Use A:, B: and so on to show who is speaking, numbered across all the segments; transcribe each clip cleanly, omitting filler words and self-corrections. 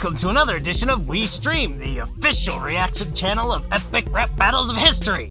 A: welcome to another edition of We Stream, the official reaction channel of epic rap battles of history.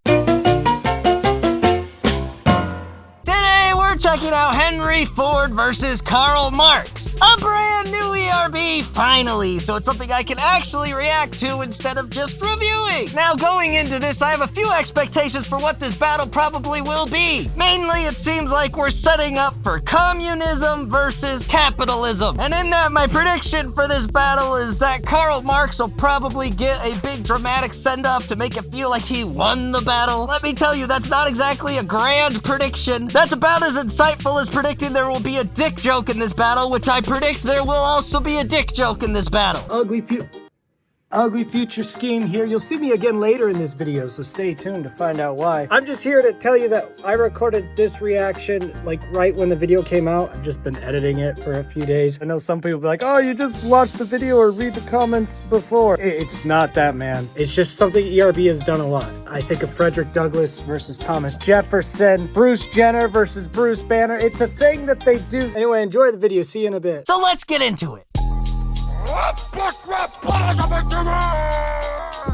A: Today we're checking out Henry Ford versus Karl Marx. A brand new ERB, finally, so it's something I can actually react to instead of just reviewing. Now, going into this, I have a few expectations for what this battle probably will be. Mainly, it seems like we're setting up for communism versus capitalism. And in that, my prediction for this battle is that Karl Marx will probably get a big dramatic send-off to make it feel like he won the battle. Let me tell you, that's not exactly a grand prediction. That's about as insightful as predicting there will be a dick joke in this battle, which I predict there will also be a dick joke in this battle.
B: Ugly future Skeem here. You'll see me again later in this video, so stay tuned to find out why. I'm just here to tell you that I recorded this reaction like right when the video came out. I've just been editing it for a few days. I know some people be like, oh, you just watched the video or read the comments before. It's not that, man. It's just something ERB has done a lot. I think of Frederick Douglass versus Thomas Jefferson, Bruce Jenner versus Bruce Banner. It's a thing that they do. Anyway, enjoy the video. See you in a bit.
A: So let's get into it.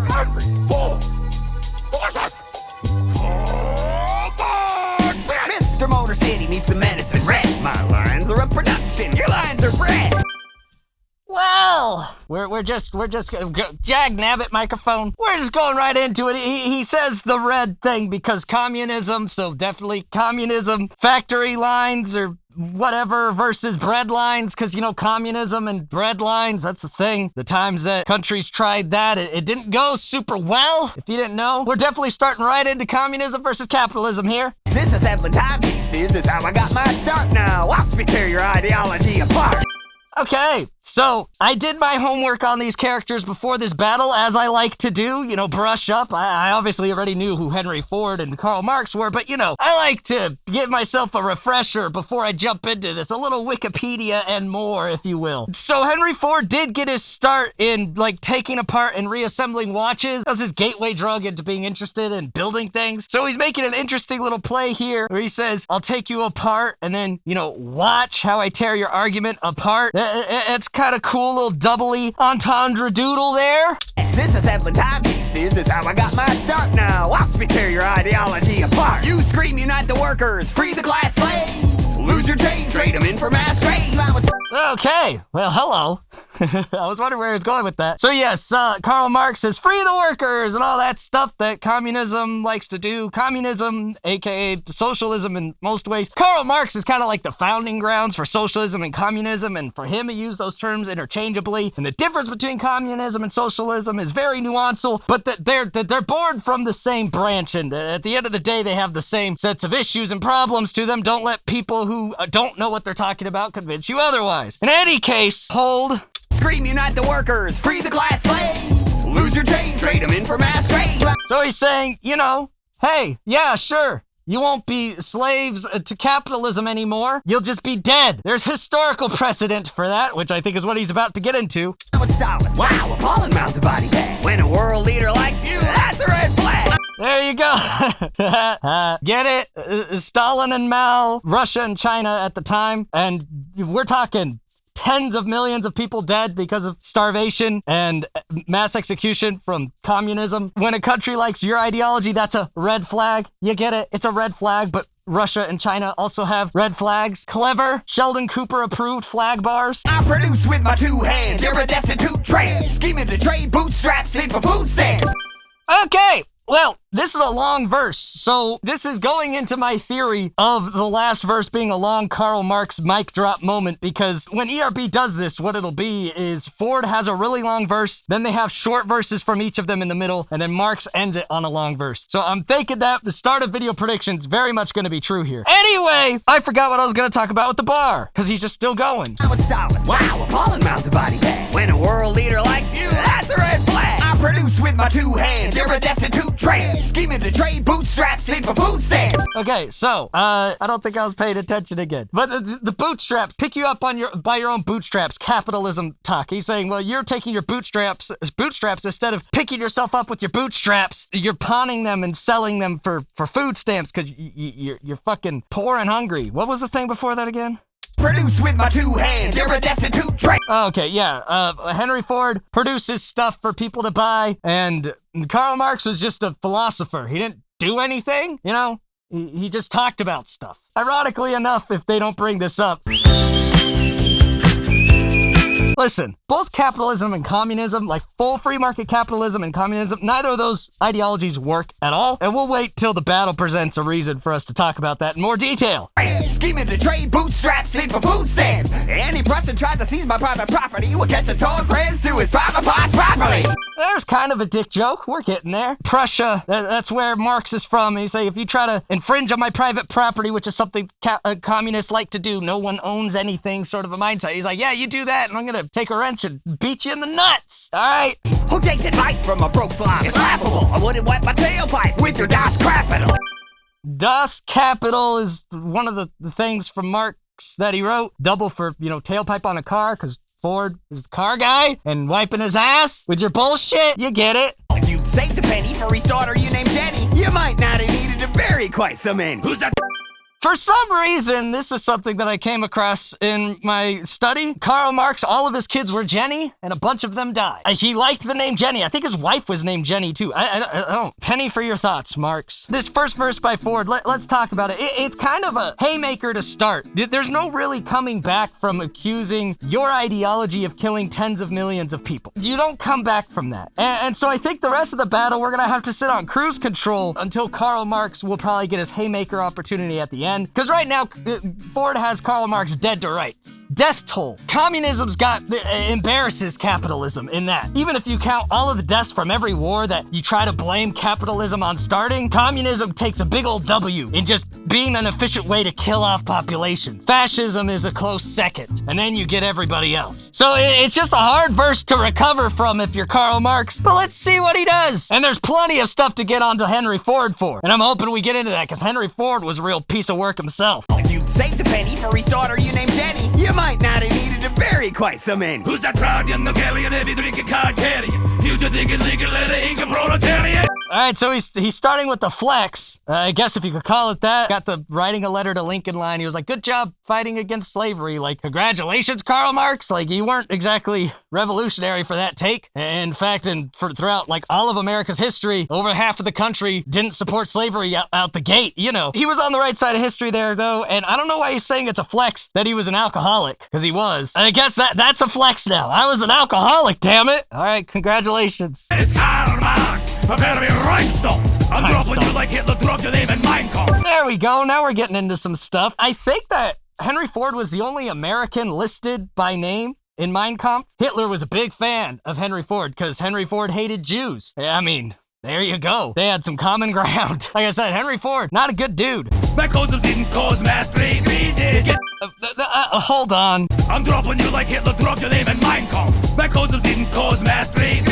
C: Henry Ford. Mr. Motor City needs some medicine red. My lines are a production. Your lines are red.
A: Well, we're just Jag Nabbit microphone. We're just going right into it. He says the red thing because communism, so definitely communism. Factory lines or whatever versus bread lines, because, you know, communism and bread lines, that's the thing. The times that countries tried that, it didn't go super well. If you didn't know, we're definitely starting right into communism versus capitalism here.
C: Disassembling timepieces is how I got my start now. Watch me tear your ideology apart.
A: Okay, so I did my homework on these characters before this battle, as I like to do, you know, brush up. I obviously already knew who Henry Ford and Karl Marx were, but, you know, I like to give myself a refresher before I jump into this, a little Wikipedia and more, if you will. So Henry Ford did get his start in, like, taking apart and reassembling watches. That was his gateway drug into being interested in building things. So he's making an interesting little play here where he says, I'll take you apart and then, you know, watch how I tear your argument apart. It's kind of cool, little doubly entendre doodle there.
C: Disassembling timepieces is how I got my start now. Watch me tear your ideology apart. You scream, unite the workers, free the class slaves. Lose your chains, trade them in for mass graves.
A: Okay, well, hello. I was wondering where he was going with that. So yes, Karl Marx says free the workers and all that stuff that communism likes to do. Communism, aka socialism in most ways. Karl Marx is kind of like the founding grounds for socialism and communism, and for him he used those terms interchangeably. And the difference between communism and socialism is very nuanced, but that they're born from the same branch, and at the end of the day they have the same sets of issues and problems to them. Don't let people who don't know what they're talking about convince you otherwise. In any case, hold.
C: Scream, unite the workers, free the class slaves. Lose your chains, trade them in for mass graves.
A: So he's saying, you know, hey, yeah, sure. You won't be slaves to capitalism anymore. You'll just be dead. There's historical precedent for that, which I think is what he's about to get into.
C: Wow, appalling amounts of body bag. When a world leader likes you, that's a red flag.
A: There you go. Get it? Stalin and Mao, Russia and China at the time. And we're talking tens of millions of people dead because of starvation and mass execution from communism. When a country likes your ideology, that's a red flag. You get it? It's a red flag, but Russia and China also have red flags. Clever, Sheldon Cooper approved flag bars.
C: I produce with my two hands. You're a destitute tramp. Scheming to trade bootstraps in for food stamps.
A: Okay. Well, this is a long verse, so this is going into my theory of the last verse being a long Karl Marx mic drop moment, because when ERB does this, what it'll be is Ford has a really long verse, then they have short verses from each of them in the middle, and then Marx ends it on a long verse. So I'm thinking that the start of video predictions very much going to be true here. Anyway, I forgot what I was going to talk about with the bar, because he's just still going.
C: Wow, appalling amounts of body bag. When a world leader likes you, that's a red flag. I produce with my two hands. You're a destitute tramp. Scheming to trade bootstraps in for food stamps.
A: Okay, so, I don't think I was paying attention again. But the bootstraps, pick you up on by your own bootstraps, capitalism talk. He's saying, well, you're taking your bootstraps instead of picking yourself up with your bootstraps, you're pawning them and selling them for food stamps because you're fucking poor and hungry. What was the thing before that again?
C: Produce with my two hands, you're a destitute train.
A: Okay, yeah. Henry Ford produces stuff for people to buy, and Karl Marx was just a philosopher. He didn't do anything, you know? He just talked about stuff. Ironically enough, if they don't bring this up. Listen, both capitalism and communism, like full free market capitalism and communism, neither of those ideologies work at all. And we'll wait till the battle presents a reason for us to talk about that in more detail.
C: Scheming to trade bootstraps in for food stamps. Any person tried to seize my private property will catch a toll grants to his private parts properly.
A: There's kind of a dick joke. We're getting there. Prussia, that's where Marx is from. He say, if you try to infringe on my private property, which is something communists like to do, no one owns anything, sort of a mindset. He's like, yeah, you do that, and I'm going to take a wrench and beat you in the nuts. All right?
C: Who takes advice from a broke slob? It's laughable. I wouldn't wipe my tailpipe with your Das Capital.
A: Das Kapital is one of the things from Marx that he wrote. Double for, tailpipe on a car, because Ford is the car guy, and wiping his ass with your bullshit. You get it.
C: If you'd saved a penny for his daughter you named Jenny, you might not have needed to bury quite so men. Who's that?
A: For some reason, this is something that I came across in my study. Karl Marx, all of his kids were Jenny, and a bunch of them died. He liked the name Jenny. I think his wife was named Jenny, too. I don't. Penny for your thoughts, Marx. This first verse by Ford, let's talk about it. It's kind of a haymaker to start. There's no really coming back from accusing your ideology of killing tens of millions of people. You don't come back from that. And so I think the rest of the battle, we're going to have to sit on cruise control until Karl Marx will probably get his haymaker opportunity at the end. Because right now, Ford has Karl Marx dead to rights. Death toll. Communism's embarrasses capitalism in that. Even if you count all of the deaths from every war that you try to blame capitalism on starting, communism takes a big old W in just being an efficient way to kill off populations. Fascism is a close second, and then you get everybody else. So it's just a hard verse to recover from if you're Karl Marx, but let's see what he does. And there's plenty of stuff to get onto Henry Ford for, and I'm hoping we get into that, because Henry Ford was a real piece of work himself.
C: If you'd saved a penny for his daughter you named Jenny, you might not have needed to bury quite so men. Who's that proud young Nogalian, heavy drinking card carrying, future thinking legal letter ink proletariat?
A: All right, so he's starting with the flex. I guess if you could call it that. Got the writing a letter to Lincoln line. He was like, good job fighting against slavery. Like, congratulations, Karl Marx. Like, you weren't exactly revolutionary for that take. In fact, throughout like all of America's history, over half of the country didn't support slavery out the gate. He was on the right side of history there, though. And I don't know why he's saying it's a flex that he was an alcoholic, because he was. I guess that's a flex now. I was an alcoholic, damn it. All right, congratulations.
C: It's Karl Marx. Prepare to be rhinestone. I'm dropping you like Hitler dropped your name in Mein Kampf.
A: There we go. Now we're getting into some stuff. I think that Henry Ford was the only American listed by name in Mein Kampf. Hitler was a big fan of Henry Ford because Henry Ford hated Jews. I mean, there you go. They had some common ground. Like I said, Henry Ford, not a good dude.
C: My codes didn't cause mass grave.
A: Hold on.
C: I'm dropping you like Hitler dropped your name in Mein Kampf. My codes didn't cause mass grave.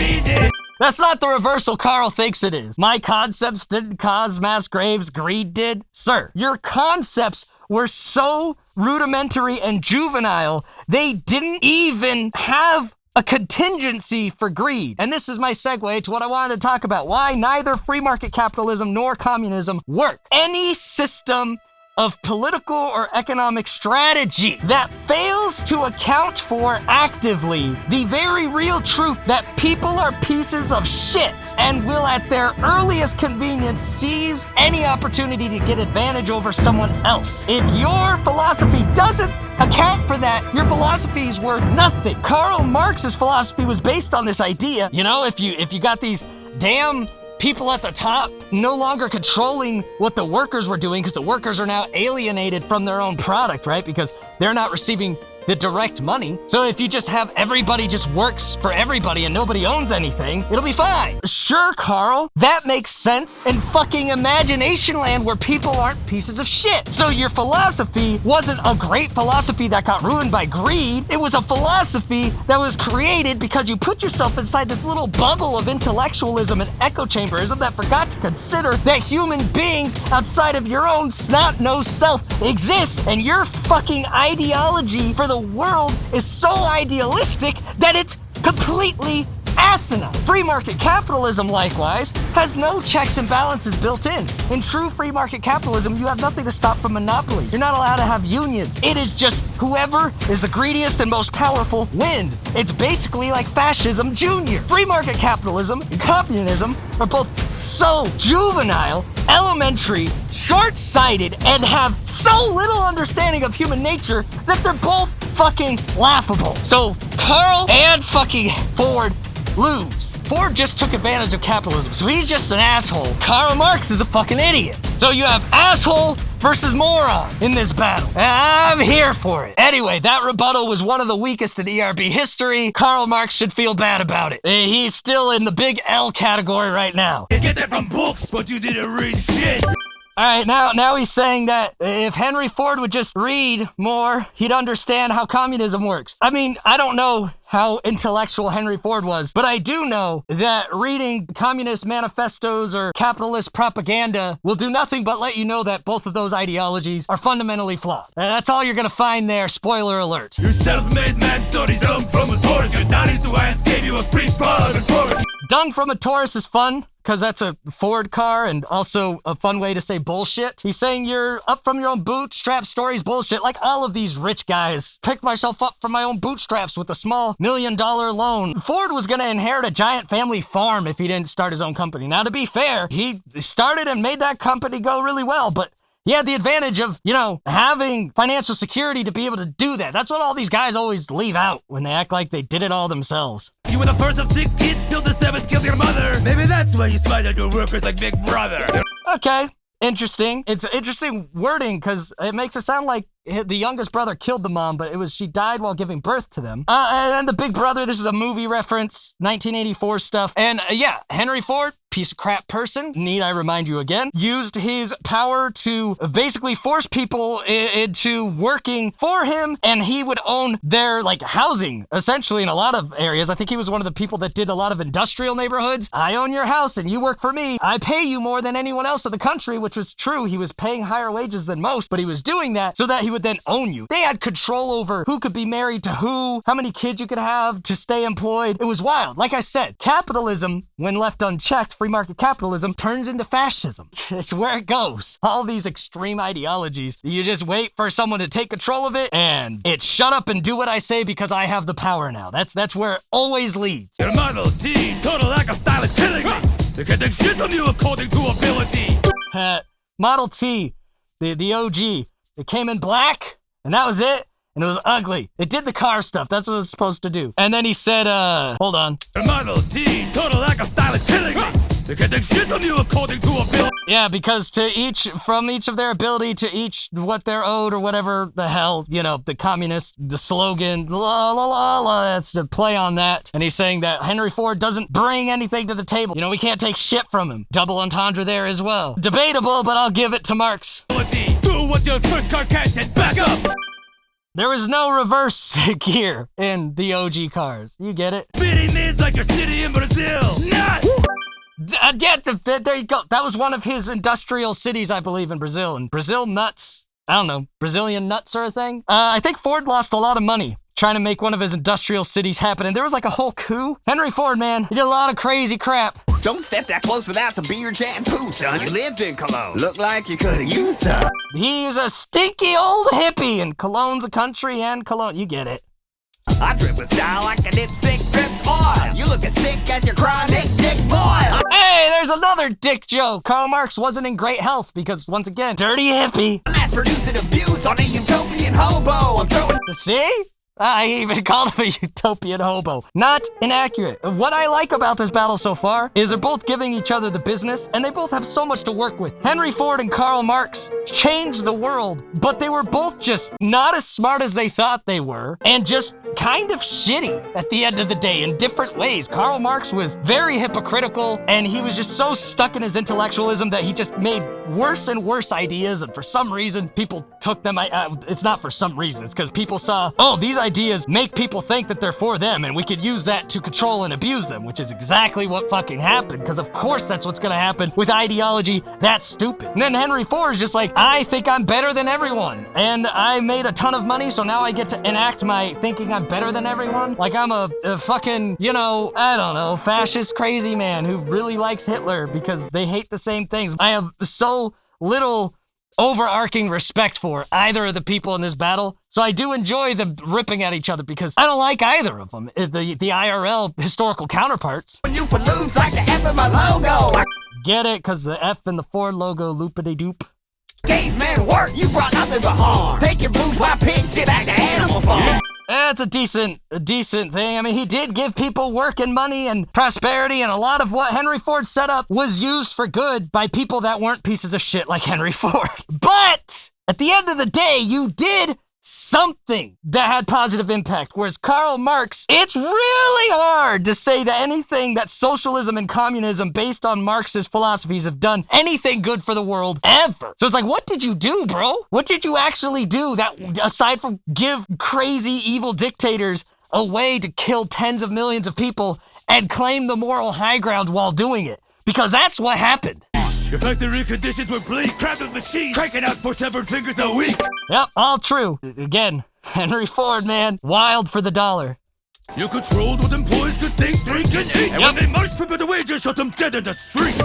A: That's not the reversal Karl thinks it is. My concepts didn't cause mass graves, greed did. Sir, your concepts were so rudimentary and juvenile, they didn't even have a contingency for greed. And this is my segue to what I wanted to talk about. Why neither free market capitalism nor communism work. Any system of political or economic strategy that fails to account for actively the very real truth that people are pieces of shit and will at their earliest convenience seize any opportunity to get advantage over someone else. If your philosophy doesn't account for that, your philosophy is worth nothing. Karl Marx's philosophy was based on this idea, if you got these damn people at the top no longer controlling what the workers were doing, because the workers are now alienated from their own product, right? Because they're not receiving the direct money. So if you just have everybody just works for everybody and nobody owns anything, it'll be fine. Sure, Karl, that makes sense in fucking imagination land where people aren't pieces of shit. So your philosophy wasn't a great philosophy that got ruined by greed. It was a philosophy that was created because you put yourself inside this little bubble of intellectualism and echo chamberism that forgot to consider that human beings outside of your own snot-nosed self exist, and your fucking ideology for the world is so idealistic that it's completely asinine. Free market capitalism, likewise, has no checks and balances built in. In true free market capitalism, you have nothing to stop from monopolies. You're not allowed to have unions. It is just whoever is the greediest and most powerful wins. It's basically like fascism junior. Free market capitalism and communism are both so juvenile, elementary, short-sighted, and have so little understanding of human nature that they're both fucking laughable. So Karl and fucking Ford lose. Ford just took advantage of capitalism, so he's just an asshole. Karl Marx is a fucking idiot. So you have asshole versus moron in this battle. I'm here for it. Anyway, that rebuttal was one of the weakest in ERB history. Karl Marx should feel bad about it. He's still in the big L category right now.
C: You get that from books, but you didn't read shit.
A: All right, now he's saying that if Henry Ford would just read more, he'd understand how communism works. I mean, I don't know how intellectual Henry Ford was, but I do know that reading communist manifestos or capitalist propaganda will do nothing but let you know that both of those ideologies are fundamentally flawed. That's all you're gonna find there, spoiler alert.
C: Your self-made man studies dung from a Taurus. Your daddy's the hands gave you a free fall and Taurus.
A: Dung from a Taurus is fun, because that's a Ford car and also a fun way to say bullshit. He's saying you're up from your own bootstrap stories bullshit, like all of these rich guys. Picked myself up from my own bootstraps with a small $1 million loan. Ford was gonna inherit a giant family farm if he didn't start his own company. Now, to be fair, he started and made that company go really well, but he had the advantage of, having financial security to be able to do that. That's what all these guys always leave out when they act like they did it all themselves.
C: You were the first of 6 kids till the 7th killed your mother. Maybe that's why you spied on your workers like Big Brother.
A: Okay, interesting. It's interesting wording because it makes it sound like the youngest brother killed the mom, but it was she died while giving birth to them. And the big brother, this is a movie reference, 1984 stuff. And yeah, Henry Ford, piece of crap person, need I remind you again, used his power to basically force people into working for him, and he would own their housing, essentially, in a lot of areas. I think he was one of the people that did a lot of industrial neighborhoods. I own your house and you work for me. I pay you more than anyone else in the country, which was true. He was paying higher wages than most, but he was doing that so that he would then own you. They had control over who could be married to who, how many kids you could have to stay employed. It was wild. Like I said, capitalism, when left unchecked, free market capitalism, turns into fascism. It's where it goes. All these extreme ideologies, you just wait for someone to take control of it, and it's shut up and do what I say because I have the power now. That's where it always leads.
C: Your Model T, total lack of style is killing me. They can take shit from you according to ability.
A: Model T, the OG, it came in black, and that was it, and it was ugly. It did the car stuff. That's what it was supposed to do. And then he said, hold on.
C: Your Model T, total lack of style is killing me. They can take shit from you according to ability.
A: Yeah, because from each of their ability to each what they're owed or whatever the hell, the communist, the slogan, la la la la, that's a play on that. And he's saying that Henry Ford doesn't bring anything to the table. We can't take shit from him. Double entendre there as well. Debatable, but I'll give it to Marx.
C: Do what your first car can't and back up.
A: There was no reverse gear in the OG cars. You get it?
C: Beating this like your city in Brazil. Nuts!
A: There you go. That was one of his industrial cities, I believe, in Brazil. And Brazil nuts, I don't know, Brazilian nuts or a thing. I think Ford lost a lot of money trying to make one of his industrial cities happen. And there was a whole coup. Henry Ford, man, he did a lot of crazy crap.
C: Don't step that close without some beer jam poo, son. You lived in Cologne. Looked like you could've used some.
A: He's a stinky old hippie, and Cologne's a country, and Cologne, you get it.
C: I drip with style like a dipstick drips oil. You look as sick as your chronic dick boil.
A: Hey, there's another dick joke. Karl Marx wasn't in great health because, once again, dirty hippie.
C: Mass-producing abuse on a utopian hobo. I'm throwing...
A: See? I even called him a utopian hobo. Not inaccurate. What I like about this battle so far is they're both giving each other the business, and they both have so much to work with. Henry Ford and Karl Marx changed the world, but they were both just not as smart as they thought they were, and just kind of shitty at the end of the day in different ways. Karl Marx was very hypocritical, and he was just so stuck in his intellectualism that he just made worse and worse ideas, and for some reason, people took them. It's not for some reason. It's because people saw, oh, these ideas make people think that they're for them, and we could use that to control and abuse them, which is exactly what fucking happened, because of course that's what's gonna happen with ideology that's stupid. And then Henry Ford is just like, I think I'm better than everyone, and I made a ton of money, so now I get to enact my thinking I'm better than everyone? Like I'm a fucking, you know, I don't know, fascist crazy man who really likes Hitler because they hate the same things. I have so little overarching respect for either of the people in this battle, so I do enjoy them ripping at each other because I don't like either of them, the IRL historical counterparts.
C: You for loops like the F in my logo.
A: Get it? Because the F in the Ford logo, loop-a-de-doop.
C: Caveman work, you brought nothing but harm. Take your bourgeois pig shit back to Animal Farm.
A: That's a decent thing. I mean, he did give people work and money and prosperity, and a lot of what Henry Ford set up was used for good by people that weren't pieces of shit like Henry Ford. But at the end of the day, you did something that had positive impact. Whereas Karl Marx, it's really hard to say that anything that socialism and communism based on Marx's philosophies have done anything good for the world ever. So it's like, what did you do, bro? What did you actually do that, aside from give crazy evil dictators a way to kill tens of millions of people and claim the moral high ground while doing it? Because that's what happened.
D: Your factory conditions were bleak, cramping machines, cranking out 4 severed fingers a week.
A: Yep, all true. Again, Henry Ford, man, wild for the dollar.
D: You controlled what employees could think, drink, and eat. And when they marched for better wages, shot them dead in the street.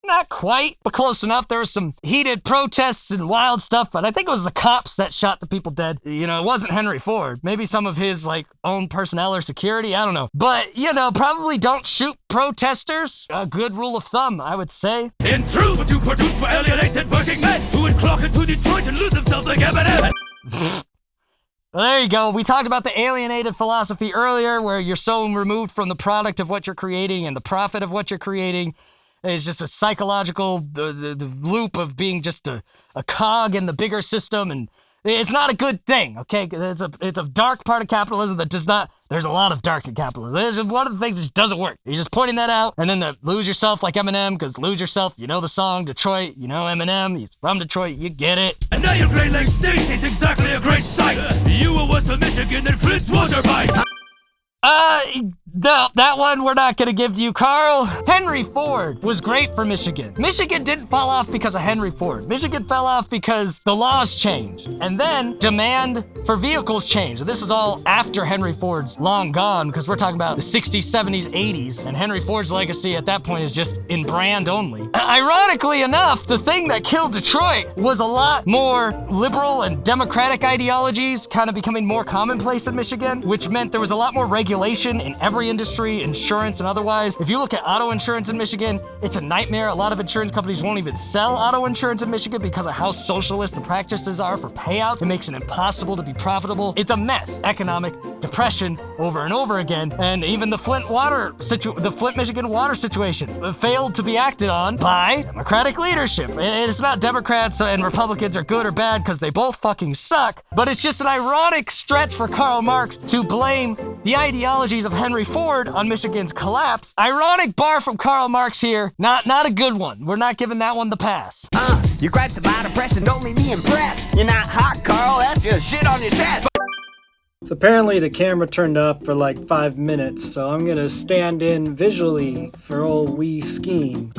A: Not quite, but close enough. There was some heated protests and wild stuff, but I think it was the cops that shot the people dead. You know, it wasn't Henry Ford. Maybe some of his, like, own personnel or security, I don't know. But, you know, probably don't shoot protesters. A good rule of thumb, I would say.
D: In truth, what you produced were alienated working men who would clock into Detroit and lose themselves like Eminem.
A: Well, there you go. We talked about the alienated philosophy earlier, where you're so removed from the product of what you're creating and the profit of what you're creating. It's just a psychological the loop of being just a cog in the bigger system, and it's not a good thing, okay? It's a dark part of capitalism that does not, there's a lot of dark in capitalism. It's one of the things that just doesn't work. You're just pointing that out, and then the lose yourself like Eminem, because lose yourself, you know the song, Detroit, you know Eminem, he's from Detroit, you get it.
D: And now your Great Lakes State ain't exactly a great sight. You were west of Michigan and Flint's water bite.
A: No, that one we're not gonna give you, Carl. Henry Ford was great for Michigan. Michigan didn't fall off because of Henry Ford. Michigan fell off because the laws changed. And then demand for vehicles changed. And this is all after Henry Ford's long gone, because we're talking about the 60s, 70s, 80s. And Henry Ford's legacy at that point is just in brand only. Ironically enough, the thing that killed Detroit was a lot more liberal and democratic ideologies kind of becoming more commonplace in Michigan, which meant there was a lot more regulation in every industry, insurance and otherwise. If you look at auto insurance in Michigan, it's a nightmare. A lot of insurance companies won't even sell auto insurance in Michigan because of how socialist the practices are for payouts. It makes it impossible to be profitable. It's a mess. Economic depression over and over again. And even the Flint, Michigan water situation failed to be acted on by Democratic leadership. And it's not Democrats and Republicans are good or bad because they both fucking suck, but it's just an ironic stretch for Karl Marx to blame the ideologies of Henry Ford on Michigan's collapse. Ironic bar from Karl Marx here. Not a good one. We're not giving that one the pass.
C: You griped about oppression, don't leave me impressed. You're not hot, Carl, that's just shit on your chest.
B: So apparently the camera turned off for like 5 minutes, so I'm gonna stand in visually for old wee Skeem.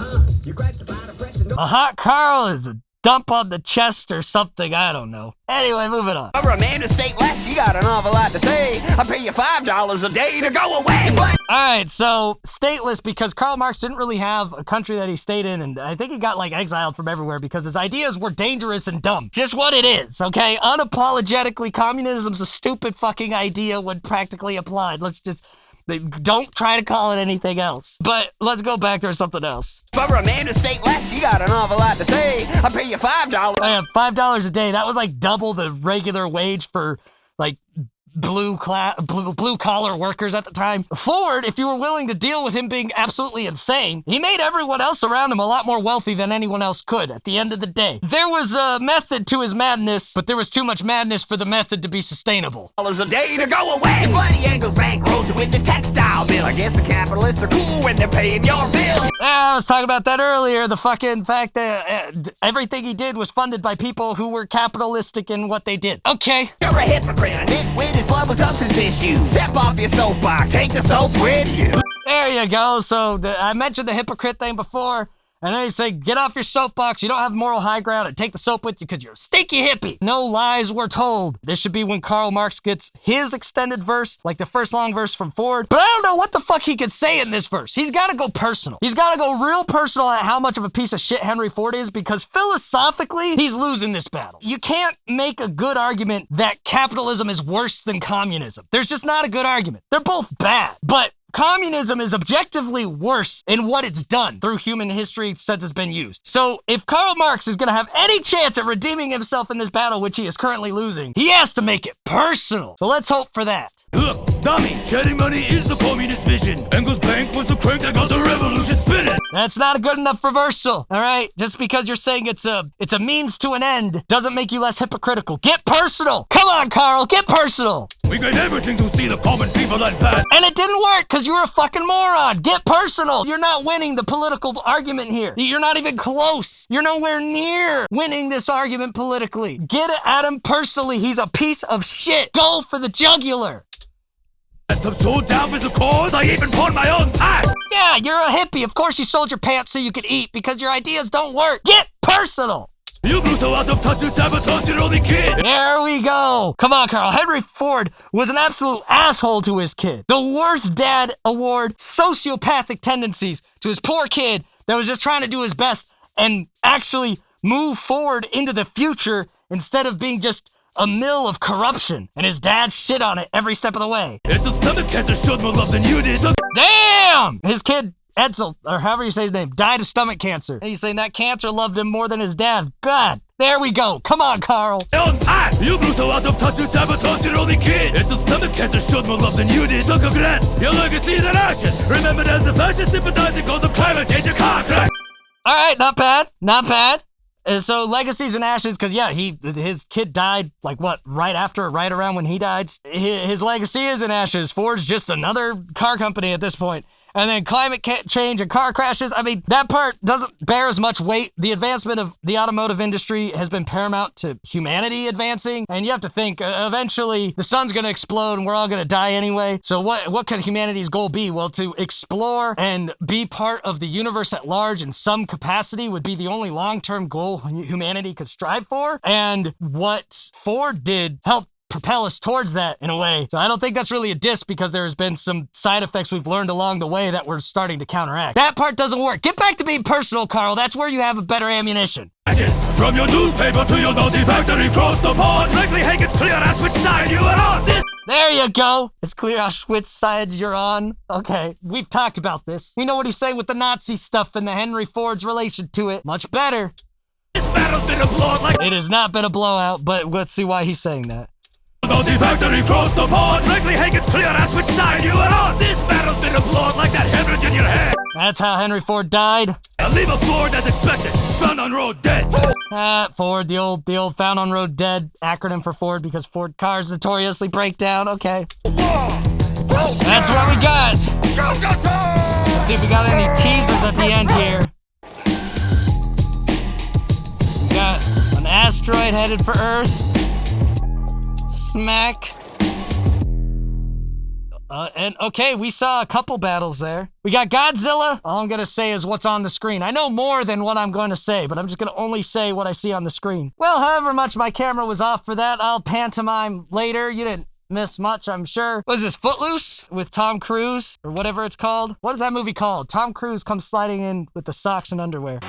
C: You griped about oppression,
A: A hot Carl is a dump on the chest or something, I don't know. Anyway, moving on.
C: For a man to state less, you got an awful lot to say. I pay you $5 a day to go away. What?
A: Alright, so stateless because Karl Marx didn't really have a country that he stayed in, and I think he got like exiled from everywhere because his ideas were dangerous and dumb. Just what it is, okay? Unapologetically, communism's a stupid fucking idea when practically applied. Don't try to call it anything else. But let's go back to something else.
C: For a man to state less, you got an awful lot to say. I pay you $5.
A: I have $5 a day. That was like double the regular wage for like blue collar workers at the time. Ford, if you were willing to deal with him being absolutely insane, he made everyone else around him a lot more wealthy than anyone else could at the end of the day. There was a method to his madness, but there was too much madness for the method to be sustainable.
C: $1 a day to go away. Buddy Engels bankrolled you with this textile bill. guess the capitalists are cool when they're paying your bills.
A: I was talking about that earlier. The fucking fact that everything he did was funded by people who were capitalistic in what they did. Okay.
C: You're a hypocrite, a nitwit, his love with substance issues. Step off your soapbox, take the soap with you.
A: There you go. So I mentioned the hypocrite thing before. And then you say, get off your soapbox. You don't have moral high ground and take the soap with you because you're a stinky hippie. No lies were told. This should be when Karl Marx gets his extended verse, like the first long verse from Ford. But I don't know what the fuck he could say in this verse. He's got to go personal. He's got to go real personal at how much of a piece of shit Henry Ford is, because philosophically, he's losing this battle. You can't make a good argument that capitalism is worse than communism. There's just not a good argument. They're both bad. But communism is objectively worse in what it's done through human history since it's been used. So if Karl Marx is going to have any chance at redeeming himself in this battle, which he is currently losing, he has to make it personal. So let's hope for that.
D: Look, dummy, shedding money is the communist vision. Engels' bank was the crank that got the revolution spinning.
A: That's not a good enough reversal, all right? Just because you're saying it's a means to an end doesn't make you less hypocritical. Get personal. Come on, Karl, get personal.
D: We gave everything to see the common people advance.
A: And it didn't work because you were a fucking moron. Get personal. You're not winning the political argument here. You're not even close. You're nowhere near winning this argument politically. Get at him personally. He's a piece of shit. Go for the jugular.
D: I'm so down for the cause, I even pawned my own pants.
A: Yeah, you're a hippie. Of course you sold your pants so you could eat because your ideas don't work. Get personal.
D: You grew so out of touch, you sabotaged your only kid.
A: There we go. Come on, Karl. Henry Ford was an absolute asshole to his kid. The worst dad award, sociopathic tendencies to his poor kid that was just trying to do his best and actually move forward into the future instead of being just a mill of corruption, and his dad shit on it every step of the way.
D: It's a stomach cancer showed more love than you did.
A: Damn! His kid, Edsel, or however you say his name, died of stomach cancer. And he's saying that cancer loved him more than his dad. God, there we go. Come on, Karl.
D: You grew so out of touch, you sabotaged your only kid. It's a stomach cancer showed more love than you did. So congrats, your legacy is in ashes. Remembered as the fascist sympathizing cause of climate change and car crash.
A: All right, not bad, not bad. So legacies and ashes, because yeah, his kid died like what, right around when he died. His legacy is in ashes. Ford's just another car company at this point. And then climate change and car crashes. I mean, that part doesn't bear as much weight. The advancement of the automotive industry has been paramount to humanity advancing. And you have to think, eventually the sun's going to explode and we're all going to die anyway. So what could humanity's goal be? Well, to explore and be part of the universe at large in some capacity would be the only long-term goal humanity could strive for. And what Ford did helped propel us towards that in a way. So I don't think that's really a diss, because there's been some side effects we've learned along the way that we're starting to counteract. That part doesn't work. Get back to being personal, Karl. That's where you have a better ammunition.
D: From your newspaper to your naughty factory, cross the pond. Frankly, Hank, it's clear that's which side you are on.
A: There you go. It's clear which side you're on. Okay, we've talked about this. We know what he's saying with the Nazi stuff and the Henry Ford's relation to it. Much better.
D: This battle's been a blowout like...
A: It has not been a blowout, but let's see why he's saying that.
D: Naughty factory, cross the pond. Frankly, Hank, it's clear that's which side you are on. This battle's been a blowout like that hemorrhage in your head.
A: That's how Henry Ford died.
D: Now leave a Ford as expected. Found on road dead.
A: Ford, the old found on road dead acronym for Ford, because Ford cars notoriously break down. Okay. That's what we got. Let's see if we got any teasers at the end here. We got an asteroid headed for Earth. Smack. And okay, we saw a couple battles there. We got Godzilla. All I'm going to say is what's on the screen. I know more than what I'm going to say, but I'm just going to only say what I see on the screen. Well, however much my camera was off for that, I'll pantomime later. You didn't miss much, I'm sure. What is this, Footloose with Tom Cruise or whatever it's called? What is that movie called? Tom Cruise comes sliding in with the socks and underwear.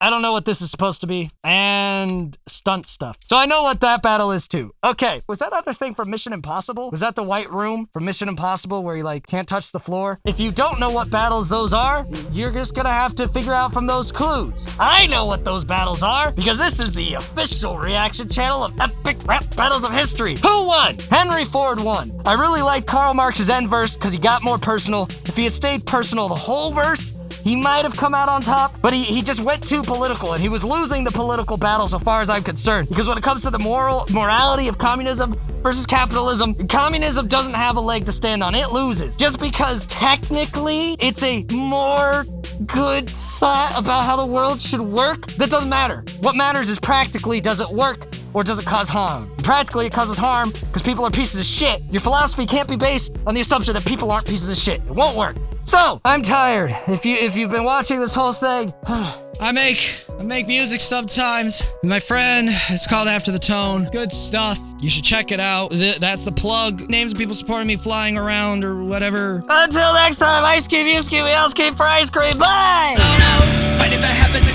A: I don't know what this is supposed to be. And stunt stuff. So I know what that battle is too. Okay, was that other thing from Mission Impossible? Was that the white room from Mission Impossible where you like can't touch the floor? If you don't know what battles those are, you're just gonna have to figure out from those clues. I know what those battles are because this is the official reaction channel of epic rap battles of history. Who won? Henry Ford won. I really like Karl Marx's end verse because he got more personal. If he had stayed personal the whole verse, he might have come out on top, but he just went too political, and he was losing the political battle so far as I'm concerned. Because when it comes to the morality of communism versus capitalism, communism doesn't have a leg to stand on. It loses. Just because technically it's a more good thought about how the world should work, that doesn't matter. What matters is practically, does it work or does it cause harm? Practically, it causes harm because people are pieces of shit. Your philosophy can't be based on the assumption that people aren't pieces of shit. It won't work. So, I'm tired. If you've been watching this whole thing, I make music sometimes with my friend. It's called After the Tone. Good stuff. You should check it out. That's the plug. Names of people supporting me flying around or whatever. Until next time, ice cream, you skeem, we all skeem for ice cream. Bye!
C: Oh no, fighting bad habits